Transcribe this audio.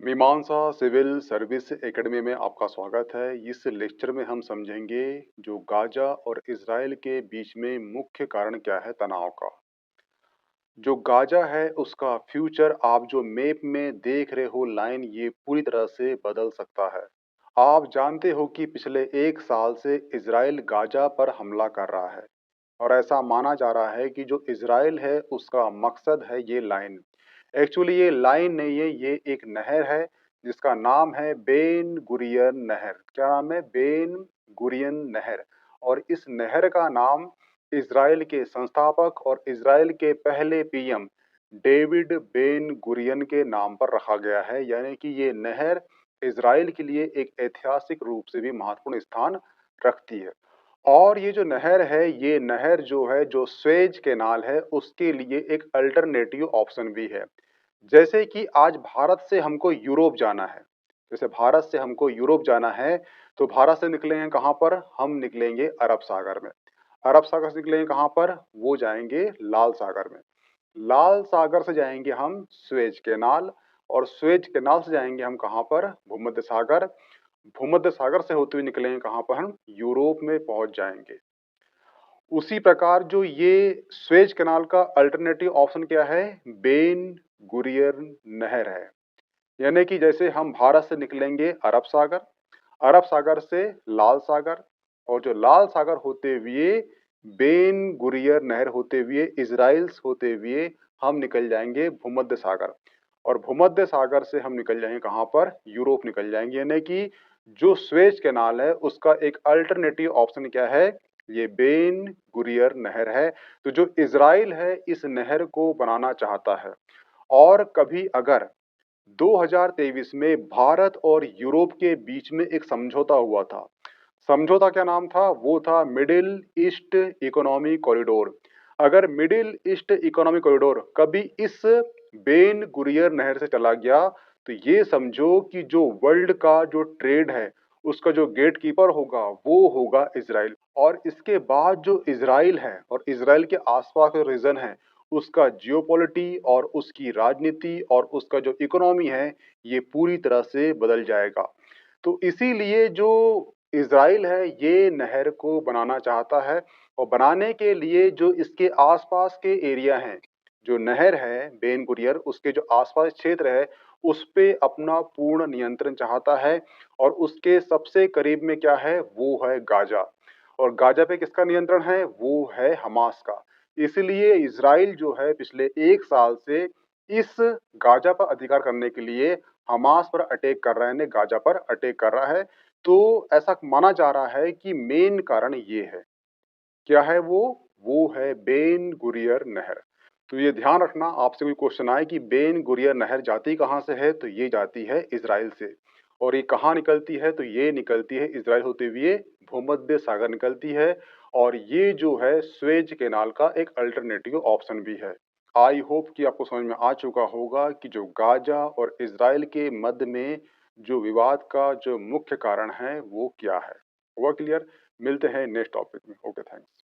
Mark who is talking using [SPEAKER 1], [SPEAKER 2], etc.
[SPEAKER 1] मीमांसा civil service academy में आपका स्वागत है। इस लेक्चर में हम समझेंगे जो गाजा और इजराइल के बीच में मुख्य कारण क्या है तनाव का। जो गाजा है उसका फ्यूचर आप जो मैप में देख रहे हो लाइन ये पूरी तरह से बदल सकता है। आप जानते हो कि पिछले 1 साल से इजराइल गाजा पर हमला कर रहा है और ऐसा माना जा रहा है कि जो इजराइल है उसका मकसद है ये लाइन। एक्चुअली ये लाइन नहीं है, ये एक नहर है जिसका नाम है बेन गुरियन नहर। क्या नाम है? बेन गुरियन नहर। और इस नहर का नाम इजराइल के संस्थापक और इजराइल के पहले पीएम डेविड बेन गुरियन के नाम पर रखा गया है। यानी कि ये नहर इजराइल के लिए एक ऐतिहासिक रूप से भी महत्वपूर्ण स्थान रखती है। और ये जो नहर है, ये नहर जो है, जो स्वेज कैनाल है, उसके लिए एक अल्टरनेटिव ऑप्शन भी है। जैसे कि आज भारत से हमको यूरोप जाना है, जैसे भारत से हमको यूरोप जाना है, तो भारत से निकलेंगे कहाँ पर? हम निकलेंगे अरब सागर में। अरब सागर से निकलेंगे कहाँ पर? वो जाएंगे लाल सागर में। लाल सागर से जाएंगे हम स्वेज कैनाल, और स्वेज कैनाल से जाएंगे हम कहाँ पर? भूमध्य सागर। भूमध्य सागर से होते हुए निकलेंगे कहाँ पर? हम यूरोप में पहुंच जाएंगे। उसी प्रकार जो ये स्वेज कैनाल का अल्टरनेटिव ऑप्शन क्या है? बेन गुरियन नहर है। यानी कि जैसे हम भारत से निकलेंगे अरब सागर, अरब सागर से लाल सागर, और जो लाल सागर होते हुए बेन गुरियर नहर होते हुए इजराइल होते हुए हम निकल जाएंगे भूमध्य सागर। और भूमध्य सागर से हम निकल जाएंगे कहाँ पर? यूरोप निकल जाएंगे। यानी कि जो स्वेज कैनाल है उसका एक अल्टरनेटिव ऑप्शन क्या है? ये बेन गुरियर नहर है। तो जो इजराइल है इस नहर को बनाना चाहता है। और कभी अगर 2023 में भारत और यूरोप के बीच में एक समझौता हुआ था। समझौता क्या नाम था? वो था मिडिल ईस्ट इकोनॉमी कॉरिडोर। अगर मिडिल ईस्ट इकोनॉमी कॉरिडोर कभी इस बेन गुरियर नहर से चला गया, तो ये समझो कि जो वर्ल्ड का जो ट्रेड है उसका जो गेट कीपर होगा वो होगा इजराइल। और इसके बाद जो इजराइल है और इजराइल के आसपास का रीजन है उसका जियोपॉलिटी और उसकी राजनीति और उसका जो इकोनॉमी है ये पूरी तरह से बदल जाएगा। तो इसीलिए जो इजराइल है ये नहर को बनाना चाहता है, और बनाने के लिए जो इसके आसपास के एरिया हैं, जो नहर है बेन गुरियर उसके जो आसपास क्षेत्र है उस पे अपना पूर्ण नियंत्रण चाहता है। और उसके सबसे करीब में क्या है? वो है गाजा। और गाजा पे किसका नियंत्रण है? वो है हमास का। इसलिए इजराइल जो है पिछले 1 साल से इस गाजा पर अधिकार करने के लिए हमास पर अटैक कर रहा है, गाजा पर अटैक कर रहा है। तो ऐसा माना जा रहा है कि मेन कारण ये है। क्या है वो? वो है बेन गुरियर नहर। तो ये ध्यान रखना, आपसे कोई क्वेश्चन आए कि बेन गुरियर नहर जाती कहाँ से है, तो ये जाती है इजराइल से। और ये कहाँ निकलती है? तो ये निकलती है इजराइल होते हुए भूमध्य सागर निकलती है। और ये जो है स्वेज कैनाल का एक अल्टरनेटिव ऑप्शन भी है। आई होप कि आपको समझ में आ चुका होगा कि जो गाजा और इजराइल के मध्य में जो विवाद का जो मुख्य कारण है वो क्या है। हुआ क्लियर? मिलते हैं नेक्स्ट टॉपिक में। Okay, thanks.